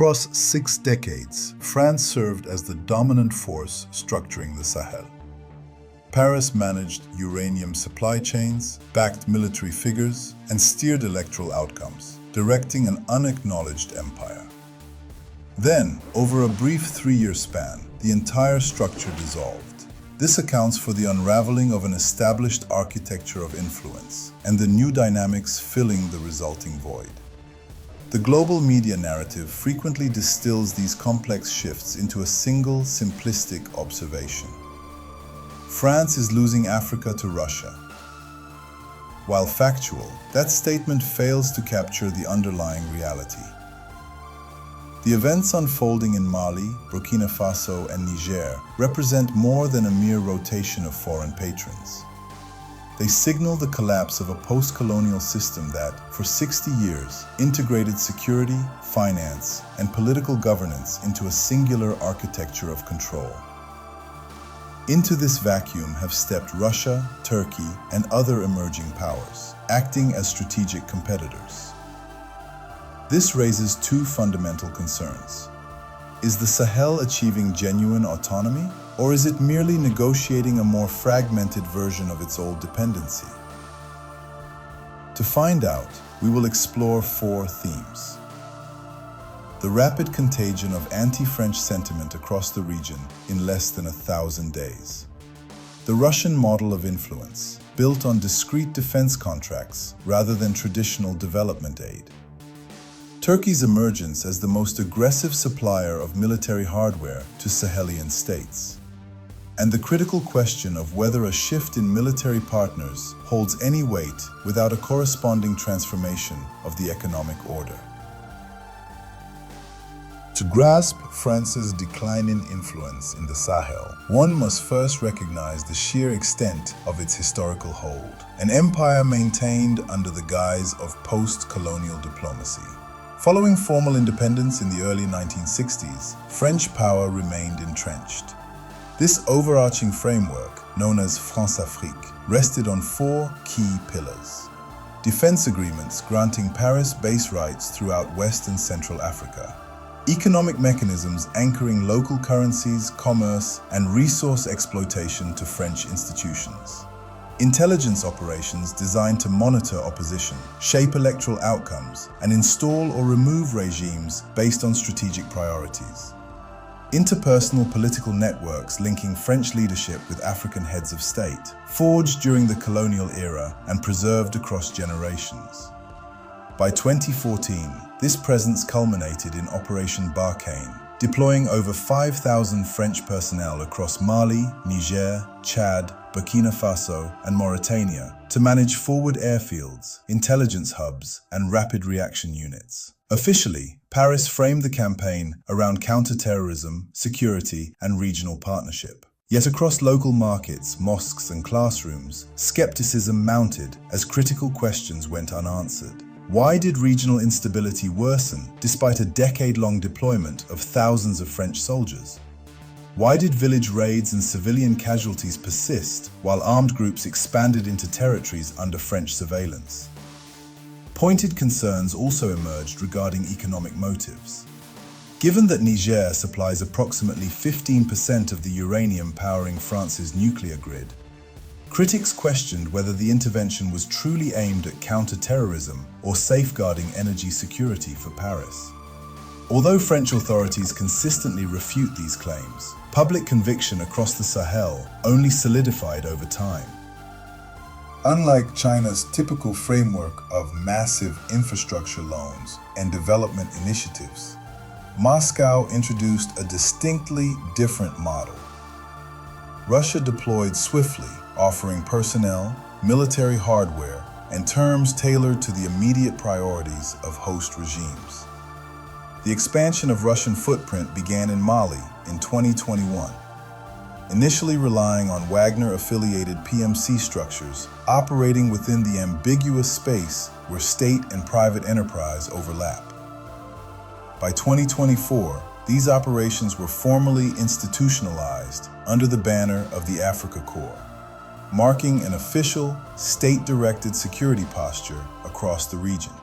Across 6 decades, France served as the dominant force structuring the Sahel. Paris managed uranium supply chains, backed military figures, and steered electoral outcomes, directing an unacknowledged empire. Then, over a brief 3-year span, the entire structure dissolved. This accounts for the unraveling of an established architecture of influence and the new dynamics filling the resulting void. The global media narrative frequently distills these complex shifts into a single, simplistic observation. France is losing Africa to Russia. While factual, that statement fails to capture the underlying reality. The events unfolding in Mali, Burkina Faso, and Niger represent more than a mere rotation of foreign patrons. They signal the collapse of a post-colonial system that, for 60 years, integrated security, finance, and political governance into a singular architecture of control. Into this vacuum have stepped Russia, Turkey, and other emerging powers, acting as strategic competitors. This raises 2 fundamental concerns. Is the Sahel achieving genuine autonomy, or is it merely negotiating a more fragmented version of its old dependency? To find out, we will explore 4 themes. The rapid contagion of anti-French sentiment across the region in less than 1,000 days. The Russian model of influence, built on discrete defense contracts rather than traditional development aid. Turkey's emergence as the most aggressive supplier of military hardware to Sahelian states. And the critical question of whether a shift in military partners holds any weight without a corresponding transformation of the economic order. To grasp France's declining influence in the Sahel, one must first recognize the sheer extent of its historical hold, an empire maintained under the guise of post-colonial diplomacy. Following formal independence in the early 1960s, French power remained entrenched. This overarching framework, known as France-Afrique, rested on 4 key pillars. Defense agreements granting Paris base rights throughout West and Central Africa. Economic mechanisms anchoring local currencies, commerce, and resource exploitation to French institutions. Intelligence operations designed to monitor opposition, shape electoral outcomes, and install or remove regimes based on strategic priorities. Interpersonal political networks linking French leadership with African heads of state, forged during the colonial era and preserved across generations. By 2014, this presence culminated in Operation Barkhane, deploying over 5,000 French personnel across Mali, Niger, Chad, Burkina Faso, and Mauritania to manage forward airfields, intelligence hubs, and rapid reaction units. Officially, Paris framed the campaign around counter-terrorism, security, and regional partnership. Yet across local markets, mosques, and classrooms, skepticism mounted as critical questions went unanswered. Why did regional instability worsen despite a decade-long deployment of thousands of French soldiers? Why did village raids and civilian casualties persist while armed groups expanded into territories under French surveillance? Pointed concerns also emerged regarding economic motives. Given that Niger supplies approximately 15% of the uranium powering France's nuclear grid, critics questioned whether the intervention was truly aimed at counter-terrorism or safeguarding energy security for Paris. Although French authorities consistently refute these claims, public conviction across the Sahel only solidified over time. Unlike China's typical framework of massive infrastructure loans and development initiatives, Moscow introduced a distinctly different model. Russia deployed swiftly, offering personnel, military hardware, and terms tailored to the immediate priorities of host regimes. The expansion of Russian footprint began in Mali in 2021, initially relying on Wagner-affiliated PMC structures operating within the ambiguous space where state and private enterprise overlap. By 2024, these operations were formally institutionalized under the banner of the Africa Corps, marking an official, state-directed security posture across the region.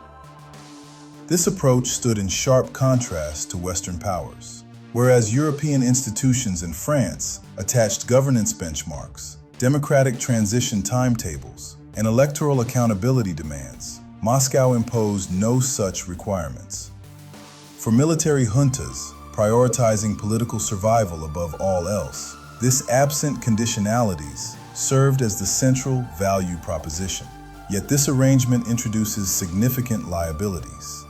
This approach stood in sharp contrast to Western powers. Whereas European institutions in France attached governance benchmarks, democratic transition timetables, and electoral accountability demands, Moscow imposed no such requirements. For military juntas, prioritizing political survival above all else, this absent conditionalities served as the central value proposition. Yet this arrangement introduces significant liabilities.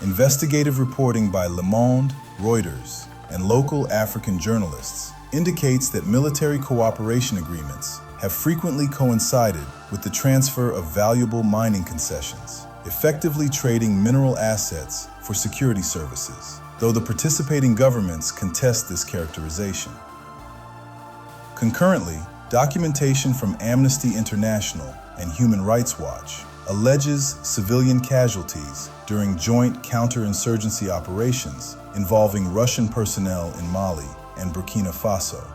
Investigative reporting by Le Monde, Reuters, and local African journalists indicates that military cooperation agreements have frequently coincided with the transfer of valuable mining concessions, effectively trading mineral assets for security services, though the participating governments contest this characterization. Concurrently, documentation from Amnesty International and Human Rights Watch alleges civilian casualties during joint counterinsurgency operations involving Russian personnel in Mali and Burkina Faso.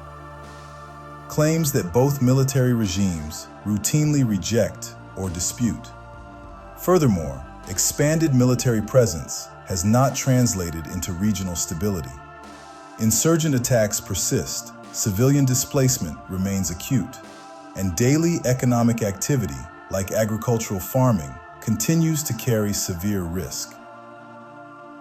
Claims that both military regimes routinely reject or dispute. Furthermore, expanded military presence has not translated into regional stability. Insurgent attacks persist, civilian displacement remains acute, and daily economic activity, like agricultural farming, continues to carry severe risk.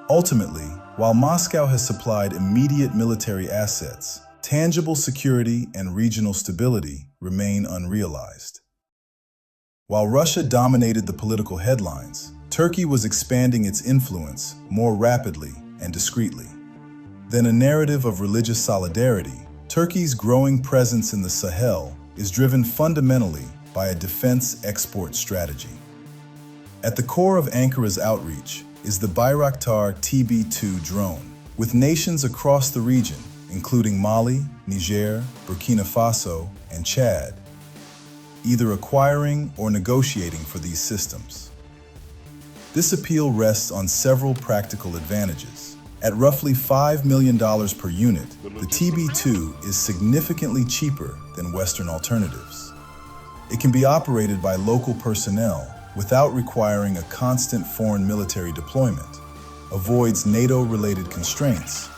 Ultimately, while Moscow has supplied immediate military assets, tangible security and regional stability remain unrealized. While Russia dominated the political headlines, Turkey was expanding its influence more rapidly and discreetly. Than a narrative of religious solidarity, Turkey's growing presence in the Sahel is driven fundamentally by a defense export strategy. At the core of Ankara's outreach is the Bayraktar TB2 drone, with nations across the region, including Mali, Niger, Burkina Faso, and Chad, either acquiring or negotiating for these systems. This appeal rests on several practical advantages. At roughly $5 million per unit, the TB2 is significantly cheaper than Western alternatives. It can be operated by local personnel without requiring a constant foreign military deployment, avoids NATO-related constraints,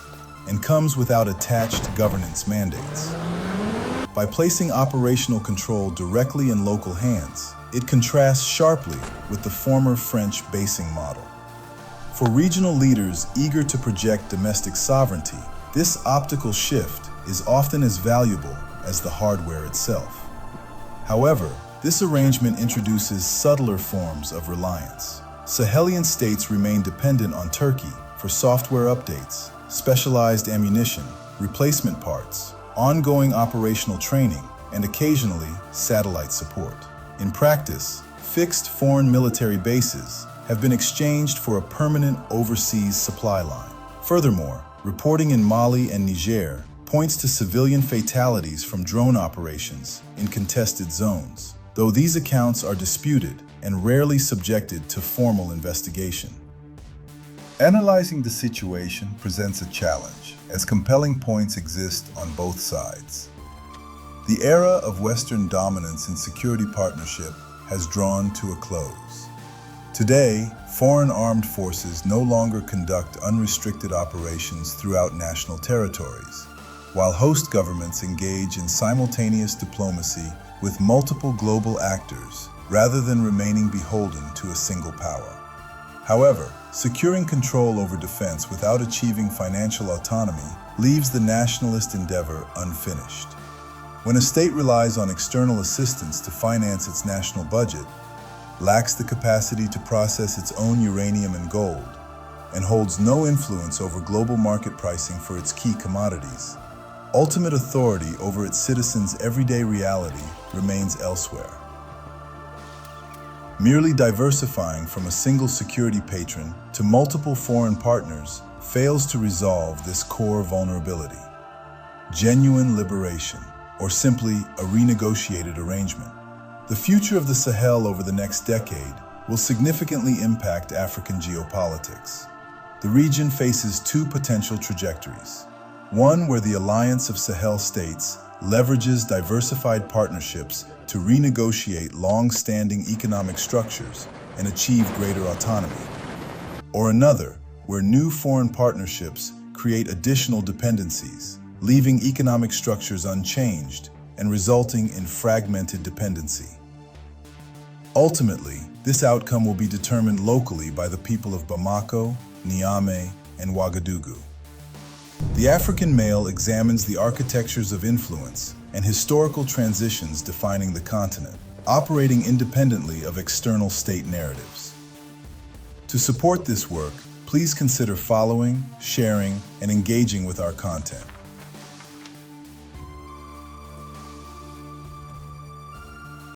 and comes without attached governance mandates. By placing operational control directly in local hands, it contrasts sharply with the former French basing model. For regional leaders eager to project domestic sovereignty, this optical shift is often as valuable as the hardware itself. However, this arrangement introduces subtler forms of reliance. Sahelian states remain dependent on Turkey for software updates, specialized ammunition, replacement parts, ongoing operational training, and occasionally satellite support. In practice, fixed foreign military bases have been exchanged for a permanent overseas supply line. Furthermore, reporting in Mali and Niger points to civilian fatalities from drone operations in contested zones, though these accounts are disputed and rarely subjected to formal investigation. Analyzing the situation presents a challenge, as compelling points exist on both sides. The era of Western dominance in security partnership has drawn to a close. Today, foreign armed forces no longer conduct unrestricted operations throughout national territories, while host governments engage in simultaneous diplomacy with multiple global actors rather than remaining beholden to a single power. However, securing control over defense without achieving financial autonomy leaves the nationalist endeavor unfinished. When a state relies on external assistance to finance its national budget, lacks the capacity to process its own uranium and gold, and holds no influence over global market pricing for its key commodities, ultimate authority over its citizens' everyday reality remains elsewhere. Merely diversifying from a single security patron to multiple foreign partners fails to resolve this core vulnerability. Genuine liberation, or simply a renegotiated arrangement. The future of the Sahel over the next decade will significantly impact African geopolitics. The region faces two potential trajectories. One where the alliance of Sahel states leverages diversified partnerships to renegotiate long-standing economic structures and achieve greater autonomy. or another where new foreign partnerships create additional dependencies, leaving economic structures unchanged and resulting in fragmented dependency. Ultimately, this outcome will be determined locally by the people of Bamako, Niamey, and Ouagadougou. The African Male examines the architectures of influence and historical transitions defining the continent, operating independently of external state narratives. To support this work, please consider following, sharing, and engaging with our content.